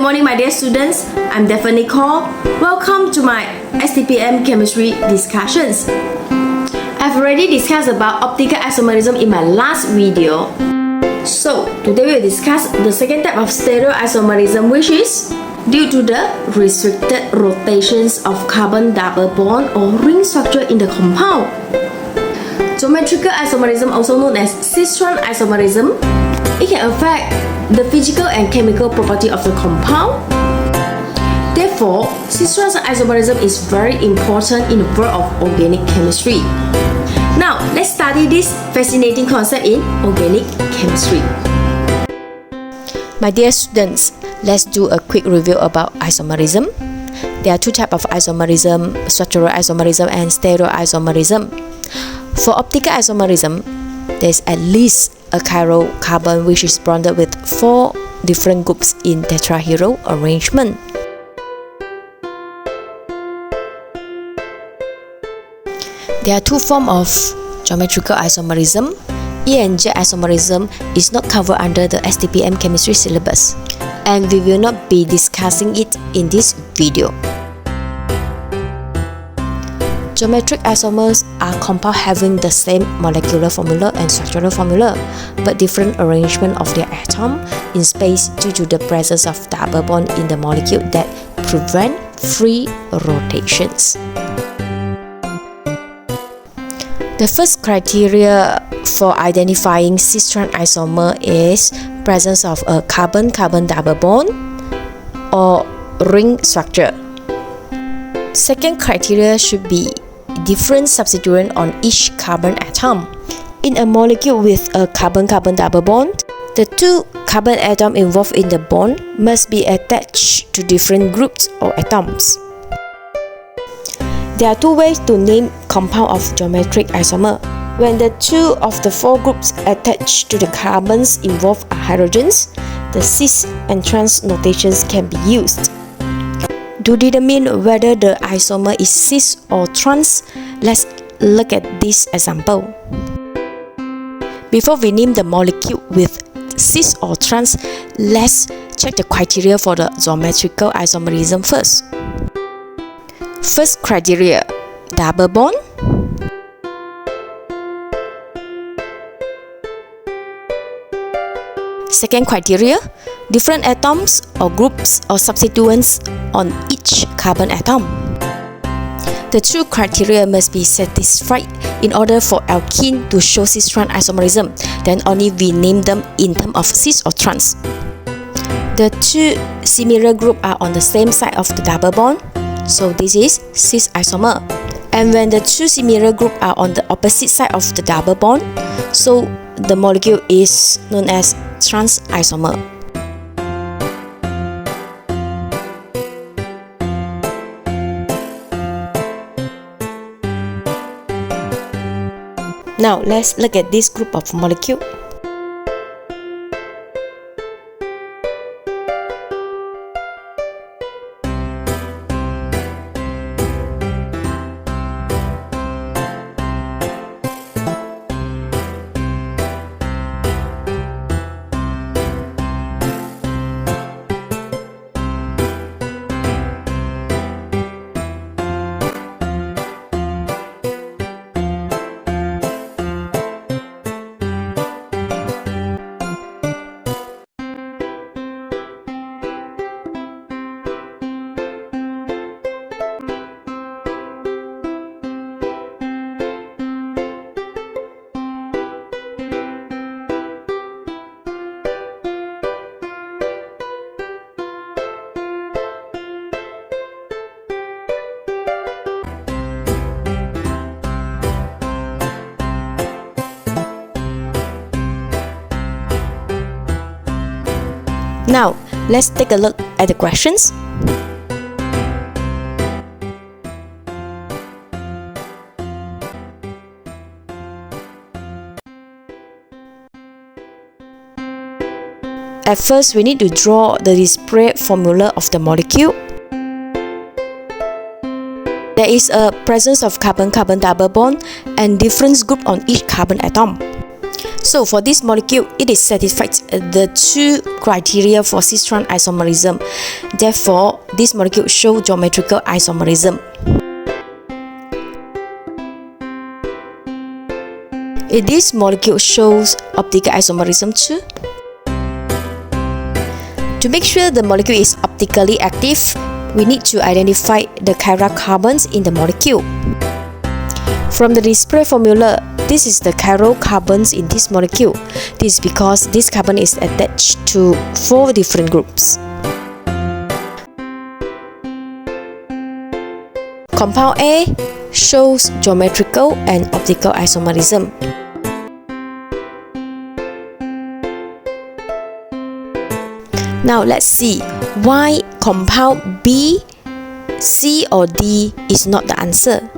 morning, my dear students. I'm Nicole. Welcome to my STPM Chemistry discussions. I've already discussed about optical isomerism in my last video. So, today we'll discuss the second type of stereoisomerism, which is due to the restricted rotations of carbon double bond or ring structure in the compound. Geometrical isomerism, also known as cis-isomerism, it can affect the physical and chemical property of the compound. Therefore, cis-isomerism is very important in the world of organic chemistry. Now, let's study this fascinating concept in organic chemistry. My dear students, let's do a quick review about isomerism. There are two types of isomerism, structural isomerism and stereoisomerism. For optical isomerism, there's at least a chiral carbon which is bonded with 4 different groups in tetrahedral arrangement. There are two forms of geometrical isomerism. E and J isomerism is not covered under the STPM Chemistry Syllabus, and we will not be discussing it in this video. Geometric isomers are compounds having the same molecular formula and structural formula, but different arrangement of their atom in space due to the presence of double bond in the molecule that prevent free rotations. The first criteria for identifying cis-isomer is presence of a carbon-carbon double bond or ring structure. Second criteria should be different substituent on each carbon atom. In a molecule with a carbon-carbon double bond, the 2 carbon atoms involved in the bond must be attached to different groups or atoms. There are 2 ways to name compound of geometric isomer. When the 2 of the 4 groups attached to the carbons involved are hydrogens, the cis and trans notations can be used. To determine whether the isomer is cis or trans, let's look at this example. Before we name the molecule with cis or trans, let's check the criteria for the geometrical isomerism first. First criteria, double bond. Second criteria, different atoms or groups or substituents on each carbon atom. The 2 criteria must be satisfied in order for alkene to show cis-trans isomerism. Then only we name them in terms of cis or trans. The 2 similar groups are on the same side of the double bond, so this is cis-isomer. And when the 2 similar groups are on the opposite side of the double bond, so the molecule is known as trans-isomer. Now let's look at this group of molecules. Now, let's take a look at the questions. At first, we need to draw the display formula of the molecule. There is a presence of carbon-carbon double bond and difference group on each carbon atom. So for this molecule, it is satisfied the two criteria for cis-trans isomerism. Therefore, this molecule shows geometrical isomerism. This molecule shows optical isomerism too. To make sure the molecule is optically active, we need to identify the chiral carbons in the molecule. From the display formula, this is the chiral carbons in this molecule. This is because this carbon is attached to 4 different groups. Compound A shows geometrical and optical isomerism. Now let's see why compound B, C or D is not the answer.